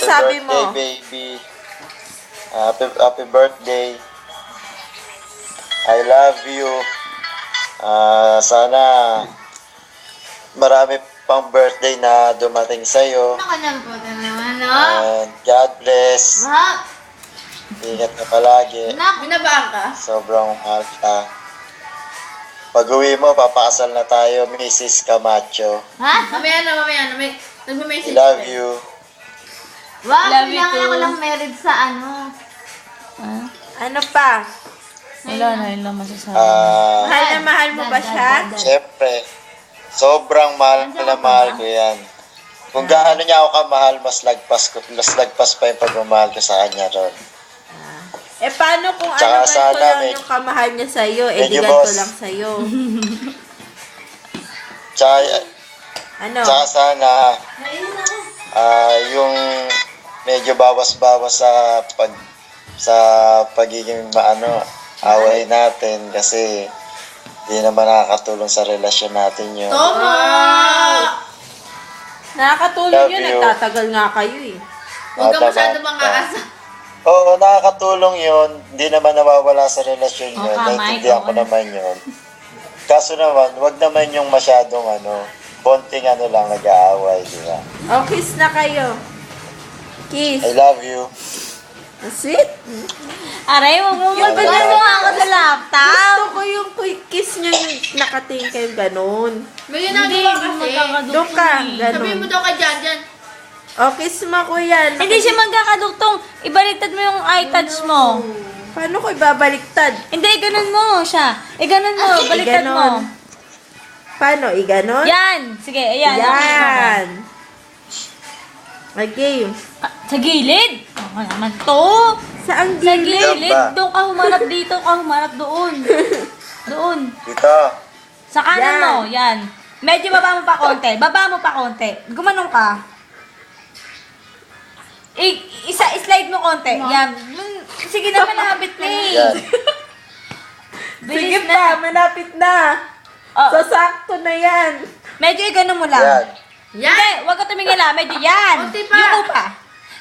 masasabi mo? Happy birthday, baby. Happy birthday. I love you. Sana marami pang birthday na dumating sa'yo. Nakalambot na naman, no? And God bless. Wap! Ingat ka palagi. Binabaan ka? Sobrang mahal ka. Pag uwi mo, papakasal na tayo, Mrs. Camacho. Ha? Mamaya na. May I nagme-message. love you. Wap, Love you kailangan too. ako lang married sa ano. Ano pa? Wala na, yun lang masasabi. Mahal na mahal mo ba siya? Siyempre, sobrang mahal na mahal ko yan. Kung gaano niya ako kamahal, mas lagpas pa yung pagmamahal ko sa kanya ron. Eh, paano kung ano Tsaka ganito sana lang may- yung kamahal niya sa'yo? Eh, di Medyo ganito boss. lang sa'yo. Tsaka, Ano? tsaka sana, yung medyo bawas-bawas sa pagiging away natin kasi di naman nakakatulong sa relasyon natin yun. Toma! Nakakatulong Love yun. you. Nagtatagal nga kayo eh. Huwag ka Tama. masyado mang-aasa. Oo, nakakatulong yun. Hindi naman nawawala sa relasyon yun. Oo, tama, Naintindihan ko ikaw, naman yun. Kaso naman, wag naman yung masyadong konting lang nag-aaway, di ba? Oh, kiss na kayo. Kiss. I love you. Sweet. Aray, huwag mo magbagal mo ako sa laptop. Gusto ko yung kiss niya yung nakatingin kayo ganun. May ginagawa kasi. Doon ka, Sabihin mo ganun. daw ka dyan. Oh, kiss mo kuya. Hindi siya magkakaduktong. Ibaliktad mo yung eye touch mo. Paano ko ibabaliktad? Hindi, ganun mo siya. Ganun mo, baliktad mo. Iganon. Paano? Iganon? Yan. Sige, ayan. Yan. Okay. Sa gilid. Ano naman to? Saan Sa gilid? gilid. Yan ba? Doon ka humarap dito, ka humarap doon. Doon. Dito. Sa kanan Yan. mo, yan. Medyo baba mo pa konti. Baba mo pa konti. Gumanong ka. Slide mo konti. Yan. Sige na, malapit na eh. Yan. Sige Bilis pa, na. malapit na. Oh, Sasakto na yan. medyo igano mo lang. Yan. Yan! Hindi, huwag ka tumingala. Medyo yan. Konti pa. Yuko pa.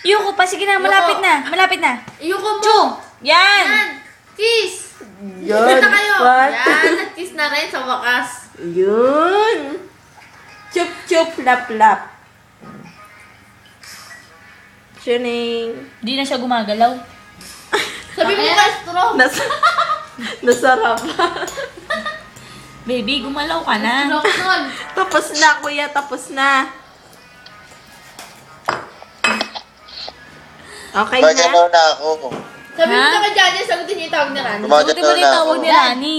Yuko pa. Sige na, malapit na. Malapit na. Iyuko mo! Chu. Yan. Yan! Kiss! Yun. Kiss na kayo! What? Yan! Nag-kiss na rin sa wakas. Yun. Chup chup lap lap. Tuning. Hindi na siya gumagalaw. Sabi mo kay Stro. Nasarap. Baby, gumalaw ka na. Stro. Tapos na kuya, tapos na. Okay Pag na? na ako. Sabi mo Ha? daw kay Janya, sagutin niya yung tawag ni Rani. Gumagalaw Buti mo rin na tawag ako. ni Rani.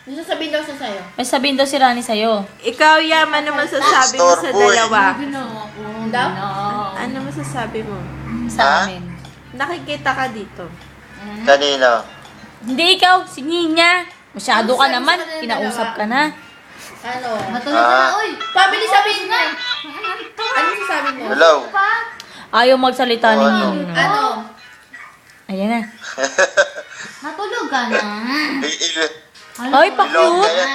May sasabihin daw siya sa'yo. May sabihin daw si Rani sa'yo. Ikaw, Yam, ano masasabi mo sa Storbo eh. dalawa? Daw? Ano masasabi mo? Sa Ha? amin. Nakikita ka dito. Kanina. Hindi ikaw, si Ninya. Masyado ka Sabi naman. sa kanila Kinausap dalawa. ka na. Ano? Matulog ka na, Ah. uy! Pabili sabihin niya. Ano sasabi mo? Hello. Ayaw magsalita ni Ano? Ninya. Ano? Ayan na. Matulog ka na. Ay, Ilong pa-cute. kaya.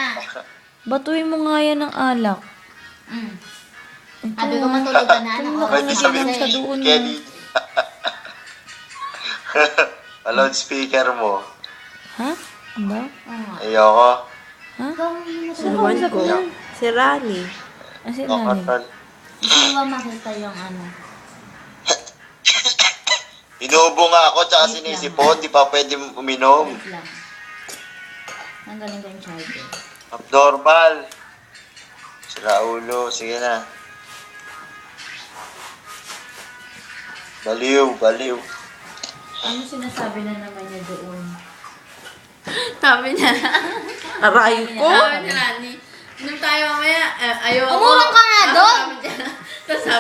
Batuin mo nga yan ng alak. Mm. Sabi ko matulog ka na. Anong oras Pwede na sabihin gising? sa doon mo. Kenny. Loudspeaker mo. Ha? Ano ba? Ayoko. Ha? Iwan ko. Si Rani. Kasi Rani. Nakakal. Hindi ba makita yung ano? Inuubo nga ako, tsaka sinisipon. Di pa pwede uminom. Wait lang. Nanggaling ko yung charger. Abnormal. Sira ulo. Sige na. Baliw, baliw. Ano sinasabi na naman niya doon? Sabi niya. Aray ko. Sabi ni Rani. Inom tayo mamaya. Ayaw ako. Umulong ka nga doon! Tapos sabi